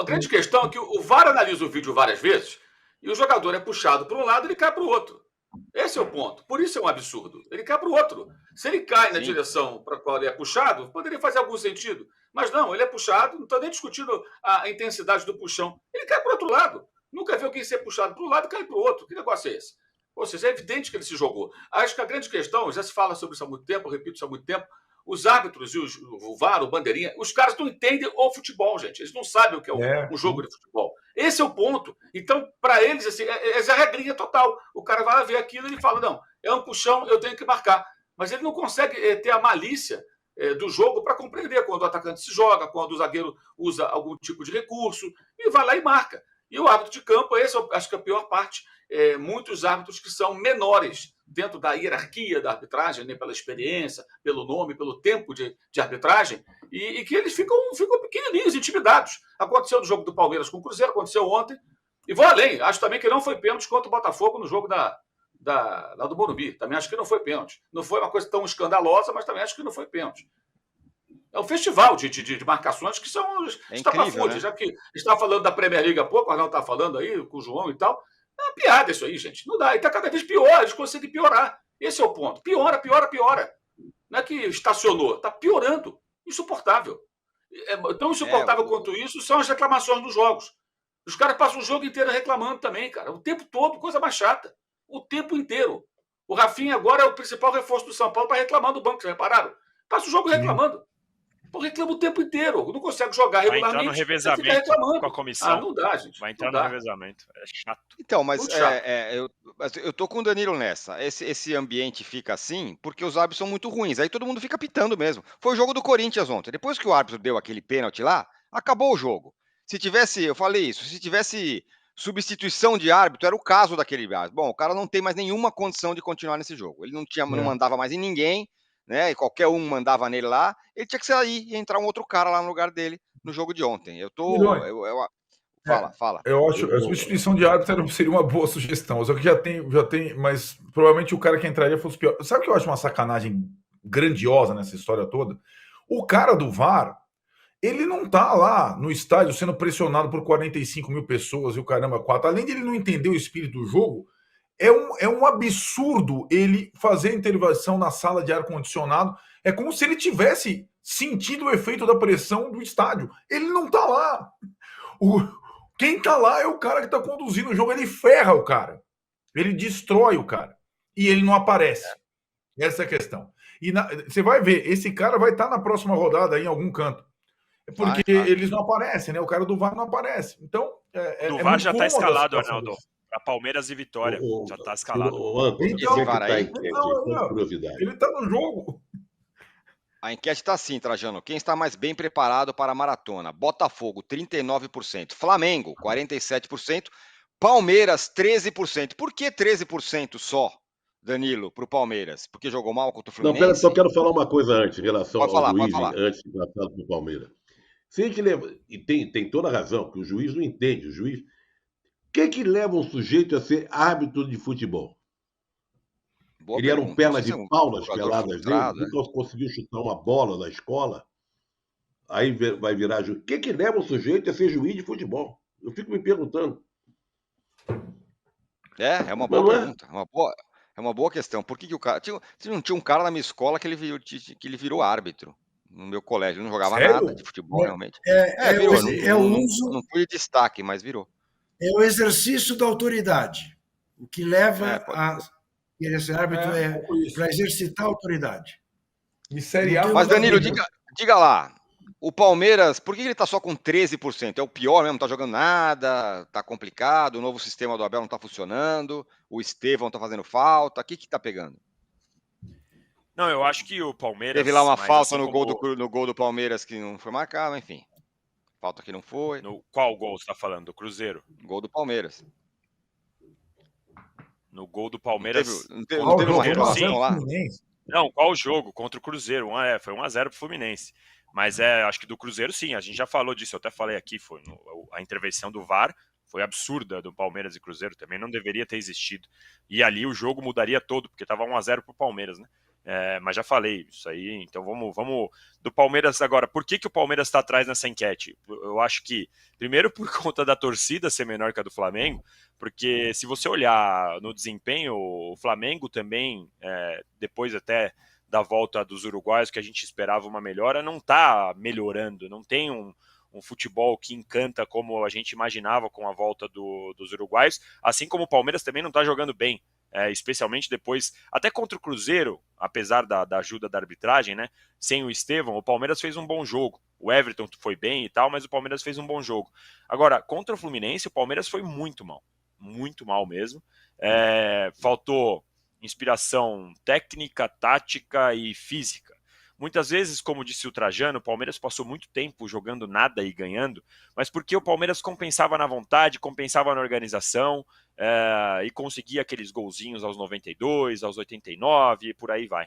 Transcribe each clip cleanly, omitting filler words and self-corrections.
grande questão é que o VAR analisa o vídeo várias vezes e o jogador é puxado para um lado e ele cai para o outro. Esse é o ponto. Por isso é um absurdo. Ele cai para o outro. Se ele cai na direção para a qual ele é puxado, poderia fazer algum sentido. Mas não, ele é puxado, não estou nem discutindo a intensidade do puxão. Ele cai para o outro lado. Nunca vi alguém ser puxado para um lado e cair para o outro. Que negócio é esse? Ou seja, é evidente que ele se jogou. Acho que a grande questão, já se fala sobre isso há muito tempo, eu repito isso há muito tempo, os árbitros e o VAR, o bandeirinha, os caras não entendem o futebol, gente. Eles não sabem o que é um jogo de futebol. Esse é o ponto. Então, para eles, assim, essa é a regrinha total. O cara vai lá ver aquilo e ele fala, não, é um puxão, eu tenho que marcar. Mas ele não consegue ter a malícia do jogo para compreender quando o atacante se joga, quando o zagueiro usa algum tipo de recurso, e vai lá e marca. E o árbitro de campo, esse eu acho que é a pior parte, muitos árbitros que são menores dentro da hierarquia da arbitragem, né, pela experiência, pelo nome, pelo tempo de arbitragem, e que eles ficam pequenininhos, intimidados. Aconteceu no jogo do Palmeiras com o Cruzeiro, aconteceu ontem, e vou além, acho também que não foi pênalti contra o Botafogo no jogo lá do Morumbi, também acho que não foi pênalti. Não foi uma coisa tão escandalosa, mas também acho que não foi pênalti. É um festival de marcações que são estapafúrdias, né? Já que está falando da Premier League há pouco, o Arnaldo está falando aí com o João e tal. É uma piada isso aí, gente. Não dá. E está cada vez pior, eles conseguem piorar. Esse é o ponto. Piora, piora, piora. Não é que estacionou, está piorando. Insuportável. Tão insuportável quanto isso são as reclamações dos jogos. Os caras passam o jogo inteiro reclamando também, cara. O tempo todo, coisa mais chata. O tempo inteiro. O Rafinha agora é o principal reforço do São Paulo para reclamar do banco, vocês repararam? Passa o jogo reclamando. Pô, reclama o tempo inteiro. Não consegue jogar regularmente. Vai entrar no revezamento com a comissão. Não dá, gente. Vai entrar no revezamento. É chato. Então, mas eu tô com o Danilo nessa. Esse ambiente fica assim porque os árbitros são muito ruins. Aí todo mundo fica pitando mesmo. Foi o jogo do Corinthians ontem. Depois que o árbitro deu aquele pênalti lá, acabou o jogo. Se tivesse, eu falei isso, se tivesse substituição de árbitro, era o caso daquele árbitro. Bom, o cara não tem mais nenhuma condição de continuar nesse jogo. Ele não mandava mais em ninguém, né? E qualquer um mandava nele lá. Ele tinha que sair e entrar um outro cara lá no lugar dele no jogo de ontem. Fala. Eu acho que a substituição de árbitro seria uma boa sugestão. Só que já tem, mas provavelmente o cara que entraria fosse pior. Sabe o que eu acho uma sacanagem grandiosa nessa história toda? O cara do VAR, ele não tá lá no estádio sendo pressionado por 45 mil pessoas e o caramba 4. Além de ele não entender o espírito do jogo, é um absurdo ele fazer a intervenção na sala de ar-condicionado. É como se ele tivesse sentido o efeito da pressão do estádio. Ele não tá lá. Quem tá lá é o cara que tá conduzindo o jogo. Ele ferra o cara. Ele destrói o cara. E ele não aparece. Essa é a questão. E você vai ver, esse cara vai estar na próxima rodada aí em algum canto. Porque eles não aparecem, né? O cara do VAR não aparece. Então, o VAR já está escalado, Arnaldo. Para Palmeiras e Vitória. Já está escalado. Ele está no jogo. A enquete está assim, Trajano. Quem está mais bem preparado para a maratona? Botafogo, 39%. Flamengo, 47%. Palmeiras, 13%. Por que 13% só, Danilo, para o Palmeiras? Porque jogou mal contra o Fluminense? Não, pera, só quero falar uma coisa antes, em relação ao juiz, antes de passar para o Palmeiras. Se a gente leva, e tem toda a razão, que o juiz não entende. O juiz... O que leva um sujeito a ser árbitro de futebol? Boa ele pergunta. era um perna de pau nas peladas frustrado, dele, nunca conseguiu chutar uma bola na escola, aí vai virar juiz. O que leva um sujeito a ser juiz de futebol? Eu fico me perguntando. É uma boa pergunta. É uma boa questão. Por que o cara... Não tinha um cara na minha escola que ele virou árbitro. No meu colégio. Ele não jogava nada de futebol, realmente. Virou. Não foi de destaque, mas virou. É o exercício da autoridade. O que leva a querer ser árbitro para exercitar a autoridade. Mas, Danilo, diga lá. O Palmeiras, por que ele está só com 13%? É o pior mesmo? Não está jogando nada? Está complicado? O novo sistema do Abel não está funcionando? O Estevão está fazendo falta? O que está pegando? Não, eu acho que o Palmeiras... Teve lá uma falta no gol do Palmeiras que não foi marcado, enfim. Falta que não foi. Qual gol você está falando? Do Cruzeiro? Gol do Palmeiras. No gol do Palmeiras... Não teve uma reclamação lá? Não, qual jogo? Contra o Cruzeiro. Foi 1-0 pro Fluminense. Mas acho que do Cruzeiro sim, a gente já falou disso, eu até falei aqui, a intervenção do VAR foi absurda do Palmeiras e Cruzeiro, também não deveria ter existido. E ali o jogo mudaria todo, porque estava 1-0 pro Palmeiras, né? Mas já falei isso aí, então vamos do Palmeiras agora. Por que o Palmeiras está atrás nessa enquete? Eu acho que, primeiro, por conta da torcida ser menor que a do Flamengo, porque se você olhar no desempenho, o Flamengo também, depois até da volta dos uruguaios, que a gente esperava uma melhora, não está melhorando, não tem um futebol que encanta como a gente imaginava com a volta dos uruguaios, assim como o Palmeiras também não está jogando bem. Especialmente depois, até contra o Cruzeiro, apesar da ajuda da arbitragem, né? Sem o Estevão, o Palmeiras fez um bom jogo. O Everton foi bem e tal, mas o Palmeiras fez um bom jogo. Agora, contra o Fluminense, o Palmeiras foi muito mal mesmo. Faltou inspiração técnica, tática e física. Muitas vezes, como disse o Trajano, o Palmeiras passou muito tempo jogando nada e ganhando, mas porque o Palmeiras compensava na vontade, compensava na organização, e conseguia aqueles golzinhos aos 92, aos 89 e por aí vai.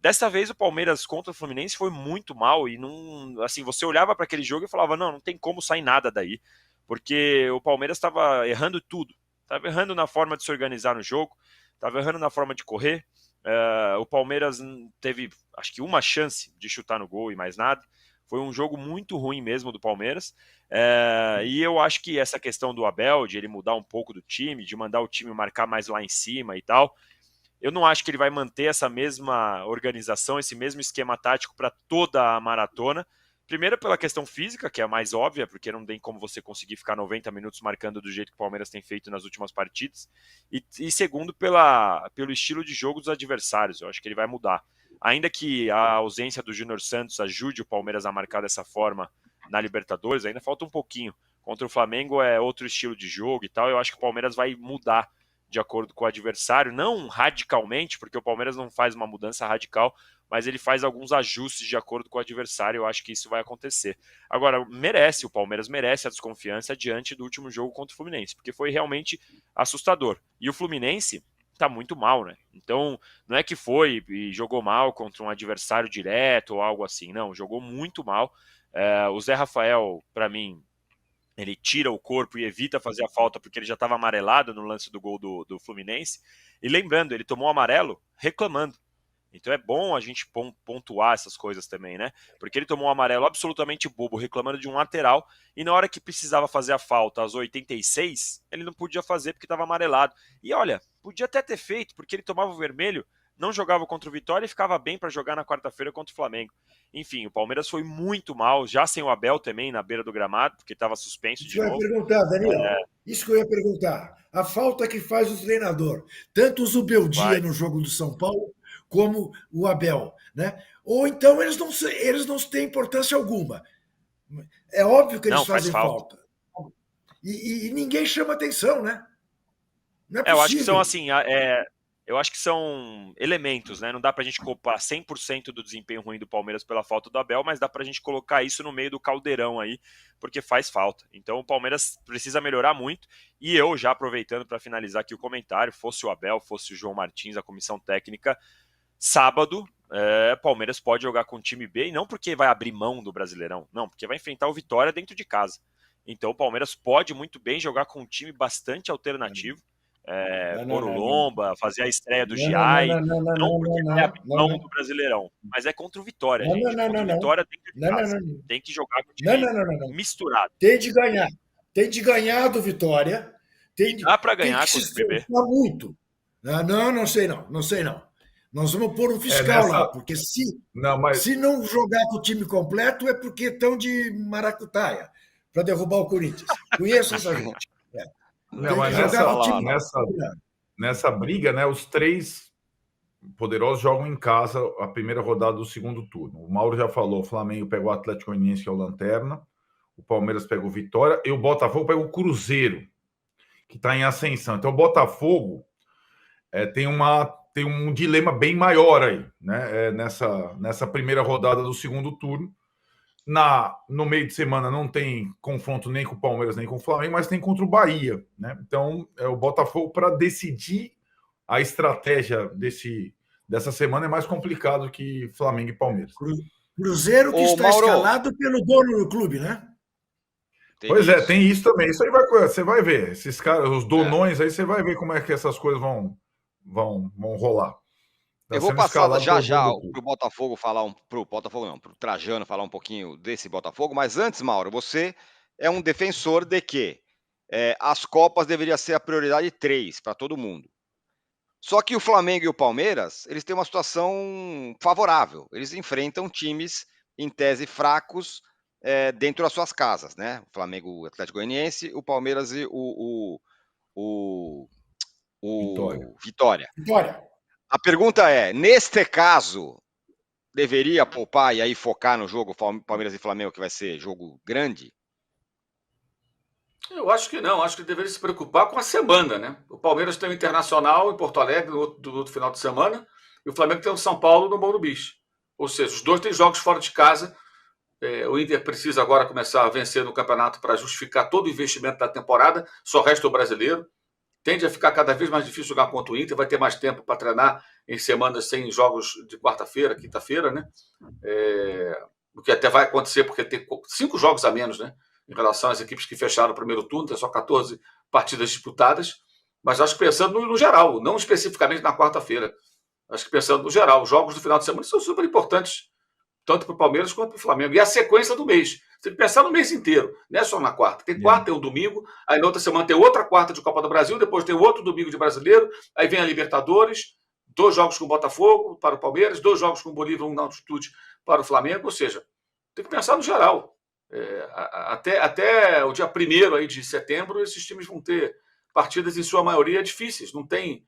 Dessa vez o Palmeiras contra o Fluminense foi muito mal e não, assim, você olhava para aquele jogo e falava, não tem como sair nada daí, porque o Palmeiras estava errando tudo, estava errando na forma de se organizar no jogo, estava errando na forma de correr. O Palmeiras teve, acho que uma chance de chutar no gol e mais nada. Foi um jogo muito ruim mesmo do Palmeiras. E eu acho que essa questão do Abel, de ele mudar um pouco do time, de mandar o time marcar mais lá em cima e tal, eu não acho que ele vai manter essa mesma organização, esse mesmo esquema tático para toda a maratona. Primeiro pela questão física, que é a mais óbvia, porque não tem como você conseguir ficar 90 minutos marcando do jeito que o Palmeiras tem feito nas últimas partidas. E segundo pelo estilo de jogo dos adversários, eu acho que ele vai mudar. Ainda que a ausência do Júnior Santos ajude o Palmeiras a marcar dessa forma na Libertadores, ainda falta um pouquinho. Contra o Flamengo é outro estilo de jogo e tal, eu acho que o Palmeiras vai mudar de acordo com o adversário, não radicalmente, porque o Palmeiras não faz uma mudança radical, mas ele faz alguns ajustes de acordo com o adversário, eu acho que isso vai acontecer. Agora, o Palmeiras merece a desconfiança diante do último jogo contra o Fluminense, porque foi realmente assustador. E o Fluminense tá muito mal, né? Então, não é que foi e jogou mal contra um adversário direto ou algo assim, não, jogou muito mal. O Zé Rafael, para mim, ele tira o corpo e evita fazer a falta porque ele já estava amarelado no lance do gol do Fluminense. E lembrando, ele tomou amarelo reclamando. Então é bom a gente pontuar essas coisas também, né? Porque ele tomou um amarelo absolutamente bobo, reclamando de um lateral, e na hora que precisava fazer a falta, às 86, ele não podia fazer porque estava amarelado. E olha, podia até ter feito, porque ele tomava o vermelho, não jogava contra o Vitória e ficava bem para jogar na quarta-feira contra o Flamengo. Enfim, o Palmeiras foi muito mal, já sem o Abel também na beira do gramado, porque estava suspenso de novo. Isso que eu ia perguntar, Daniel. Isso que eu ia perguntar. A falta que faz o treinador, tanto o Zubeldia no jogo do São Paulo, como o Abel, né? Ou então eles não têm importância alguma. É óbvio que eles fazem falta. E ninguém chama atenção, né? Não é possível. Eu acho que são assim, eu acho que são elementos, né? Não dá pra gente culpar 100% do desempenho ruim do Palmeiras pela falta do Abel, mas dá pra gente colocar isso no meio do caldeirão aí, porque faz falta. Então o Palmeiras precisa melhorar muito, e eu, já aproveitando para finalizar aqui o comentário, fosse o Abel, fosse o João Martins, a comissão técnica, sábado, Palmeiras pode jogar com o time B, e não porque vai abrir mão do Brasileirão, não, porque vai enfrentar o Vitória dentro de casa. Então o Palmeiras pode muito bem jogar com um time bastante alternativo, pôr o Lomba, fazer a estreia do Giai, não porque vai abrir mão do Brasileirão, mas é contra o Vitória, gente. Contra o Vitória dentro de casa. Tem que jogar com o time misturado. Tem de ganhar. Tem de ganhar do Vitória. Dá para ganhar com o BB. Muito. Não sei não. Nós vamos pôr um fiscal lá, porque se não jogar com o time completo é porque estão de maracutaia para derrubar o Corinthians. Conheço essa gente. Não, mas nessa briga, né, os três poderosos jogam em casa a primeira rodada do segundo turno. O Mauro já falou, o Flamengo pegou o Atlético Goianiense, que é o Lanterna, o Palmeiras pegou o Vitória, e o Botafogo pegou o Cruzeiro, que está em ascensão. Então o Botafogo tem um dilema bem maior aí, né, nessa primeira rodada do segundo turno. No meio de semana não tem confronto nem com o Palmeiras nem com o Flamengo, mas tem contra o Bahia, né? Então o Botafogo, para decidir a estratégia dessa semana, é mais complicado que Flamengo e Palmeiras. Cruzeiro que está escalado pelo dono do clube, né? Tem isso também. Isso aí você vai ver. Esses caras, os donões aí, você vai ver como é que essas coisas vão rolar. Eu vou passar já pro Botafogo falar pro Botafogo não, pro Trajano falar um pouquinho desse Botafogo, mas antes, Mauro, você é um defensor de que as Copas deveriam ser a prioridade 3 para todo mundo. Só que o Flamengo e o Palmeiras, eles têm uma situação favorável. Eles enfrentam times, em tese, fracos dentro das suas casas, né? O Flamengo, o Atlético Goianiense, o Palmeiras e o Vitória. A pergunta é, neste caso, deveria poupar e aí focar no jogo Palmeiras e Flamengo, que vai ser jogo grande? Eu acho que não, acho que deveria se preocupar com a semana, né? O Palmeiras tem o Internacional em Porto Alegre no outro final de semana e o Flamengo tem o São Paulo no Morumbi. Ou seja, os dois têm jogos fora de casa. O Inter precisa agora começar a vencer no campeonato para justificar todo o investimento da temporada, só resta o brasileiro. Tende a ficar cada vez mais difícil jogar contra o Inter, vai ter mais tempo para treinar em semanas sem jogos de quarta-feira, quinta-feira, né? O que até vai acontecer, porque tem 5 jogos a menos, né? Em relação às equipes que fecharam o primeiro turno, tem só 14 partidas disputadas. Mas acho que pensando no geral, não especificamente na quarta-feira. Acho que pensando no geral, os jogos do final de semana são super importantes, tanto para o Palmeiras quanto para o Flamengo. E a sequência do mês. Você tem que pensar no mês inteiro, não é só na quarta. Tem quarta, tem um domingo, aí na outra semana tem outra quarta de Copa do Brasil, depois tem outro domingo de Brasileiro, aí vem a Libertadores, 2 jogos com o Botafogo para o Palmeiras, 2 jogos com o Bolívar, um na altitude para o Flamengo. Ou seja, tem que pensar no geral. Até o dia 1º aí de setembro, esses times vão ter partidas, em sua maioria, difíceis. Não tem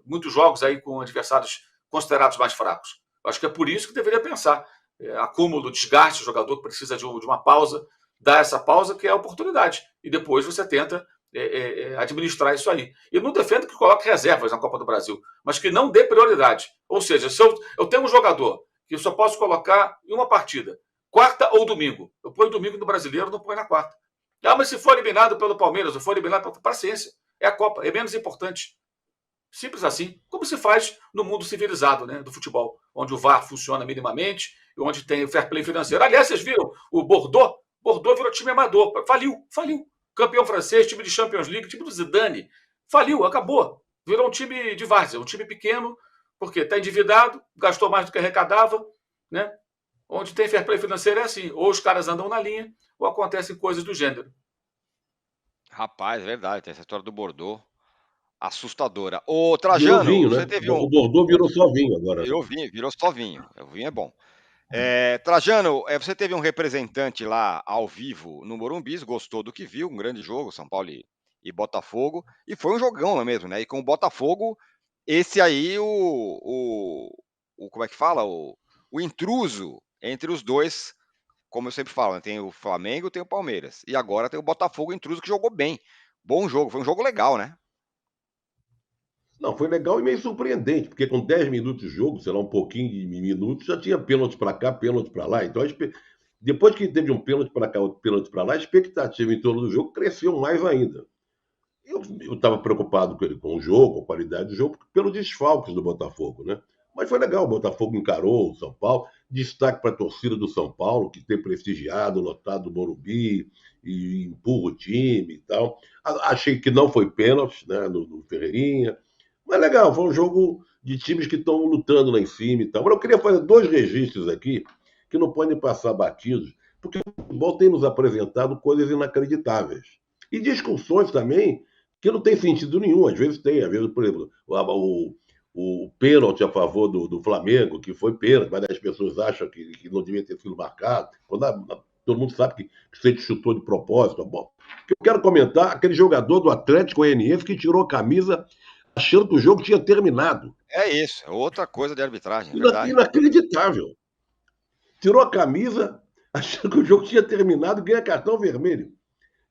muitos jogos aí com adversários considerados mais fracos. Acho que é por isso que deveria pensar. Acúmulo, desgaste, o jogador que precisa de uma pausa, dar essa pausa, que é a oportunidade. E depois você tenta administrar isso aí. E não defendo que coloque reservas na Copa do Brasil, mas que não dê prioridade. Ou seja, se eu tenho um jogador que eu só posso colocar em uma partida, quarta ou domingo, eu ponho domingo no Brasileiro, não ponho na quarta. Mas se for eliminado pelo Palmeiras, ou for eliminado pela paciência, é a Copa, é menos importante. Simples assim, como se faz no mundo civilizado, né, do futebol, onde o VAR funciona minimamente e onde tem o fair play financeiro. Aliás, vocês viram o Bordeaux? Bordeaux virou time amador, faliu. Campeão francês, time de Champions League, time do Zidane, faliu, acabou. Virou um time de várzea, um time pequeno, porque está endividado, gastou mais do que arrecadava, né? Onde tem fair play financeiro é assim, ou os caras andam na linha, ou acontecem coisas do gênero. Rapaz, é verdade, tem essa história do Bordeaux. Assustadora. Ô, Trajano, vinho, você né? teve O Bordeaux virou só vinho agora. Virou só vinho. O vinho é bom. Trajano, você teve um representante lá ao vivo no Morumbi, gostou do que viu, um grande jogo, São Paulo e Botafogo, e foi um jogão lá mesmo, né? E com o Botafogo, esse aí, como é que fala? O intruso entre os dois, como eu sempre falo, né? Tem o Flamengo, tem o Palmeiras. E agora tem o Botafogo intruso que jogou bem. Bom jogo, foi um jogo legal, né? Não, foi legal e meio surpreendente, porque com 10 minutos de jogo, sei lá, um pouquinho de minutos, já tinha pênalti para cá, pênalti para lá. Então, depois que teve um pênalti para cá, outro pênalti para lá, a expectativa em torno do jogo cresceu mais ainda. Eu estava preocupado com o jogo, com a qualidade do jogo, pelos desfalques do Botafogo, né? Mas foi legal, o Botafogo encarou o São Paulo. Destaque para a torcida do São Paulo, que tem prestigiado, lotado o Morumbi, e empurra o time e tal. Achei que não foi pênalti, né, no Ferreirinha. Mas legal, foi um jogo de times que estão lutando lá em cima e tal. Mas eu queria fazer 2 registros aqui que não podem passar batidos, porque o futebol tem nos apresentado coisas inacreditáveis. E discussões também que não tem sentido nenhum. Às vezes tem, às vezes, por exemplo, o pênalti a favor do Flamengo, que foi pênalti, mas as pessoas acham que não devia ter sido marcado. Todo mundo sabe que você chutou de propósito. Bom, eu quero comentar aquele jogador do Atlético Goianiense que tirou a camisa achando que o jogo tinha terminado. É isso, é outra coisa de arbitragem. Inacreditável. Tirou a camisa achando que o jogo tinha terminado e ganha cartão vermelho.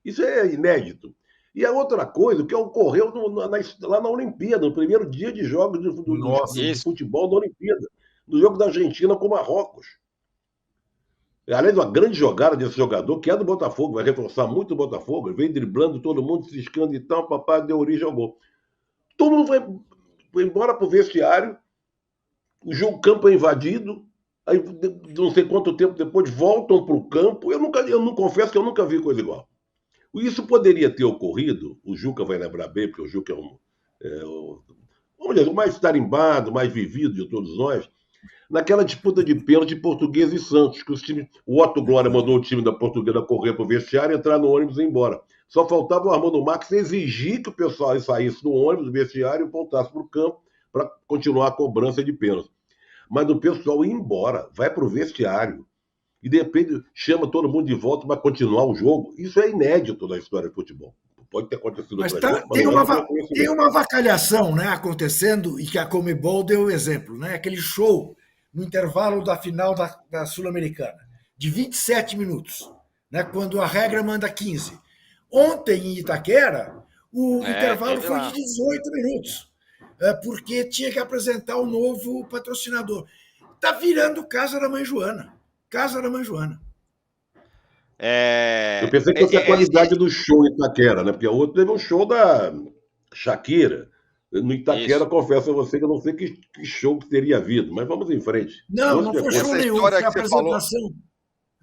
Isso é inédito. E a outra coisa, que ocorreu lá na Olimpíada, no primeiro dia de jogos de futebol da Olimpíada, no jogo da Argentina com Marrocos. Além de uma grande jogada desse jogador, que é do Botafogo, vai reforçar muito o Botafogo, ele veio driblando todo mundo, ciscando e tal, papai deu origem ao gol. Todo mundo foi embora para o vestiário, o campo é invadido, aí não sei quanto tempo depois voltam para o campo. Eu não confesso que eu nunca vi coisa igual. Isso poderia ter ocorrido, o Juca vai lembrar bem, porque o Juca é vamos dizer, o mais tarimbado, mais vivido de todos nós, naquela disputa de pênalti Portuguesa e Santos, que os times, o Otto Glória mandou o time da Portuguesa correr para o vestiário, entrar no ônibus e ir embora. Só faltava o Armando Marques exigir que o pessoal saísse do ônibus, do vestiário, e voltasse para o campo para continuar a cobrança de pênalti. Mas o pessoal ir embora, vai para o vestiário, e de repente chama todo mundo de volta para continuar o jogo. Isso é inédito na história do futebol. Pode ter acontecido Mas outra vez, tem uma avacalhação, né, acontecendo, e que a Conmebol deu o exemplo, né? Aquele show no intervalo da final da Sul-Americana, de 27 minutos, né, quando a regra manda 15. Ontem, em Itaquera, o intervalo foi de 18 minutos, porque tinha que apresentar o novo patrocinador. Está virando Casa da Mãe Joana. Casa da Mãe Joana. Eu pensei que fosse a qualidade do show em Itaquera, né? Porque a outra teve um show da Shakira. No Itaquera, confesso a você que eu não sei que show que teria havido, mas vamos em frente. Não foi show nenhum, foi a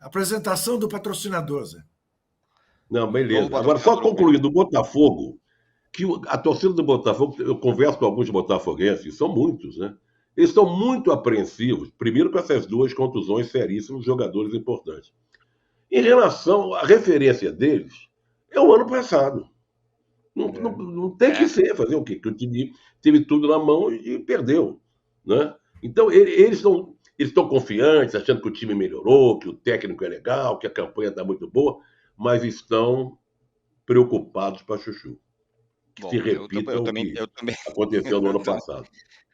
apresentação do patrocinador, Zé. Não, beleza. Agora, só concluindo, o Botafogo, que a torcida do Botafogo, eu converso com alguns botafoguenses, são muitos, né? Eles estão muito apreensivos, primeiro com essas duas contusões seríssimas de jogadores importantes. Em relação à referência deles, é o ano passado. Não tem que ser, fazer o quê? Que o time teve tudo na mão e perdeu, né? Então, eles estão confiantes, achando que o time melhorou, que o técnico é legal, que a campanha está muito boa, mas estão preocupados para chuchu. Bom, se repita o que aconteceu no ano passado.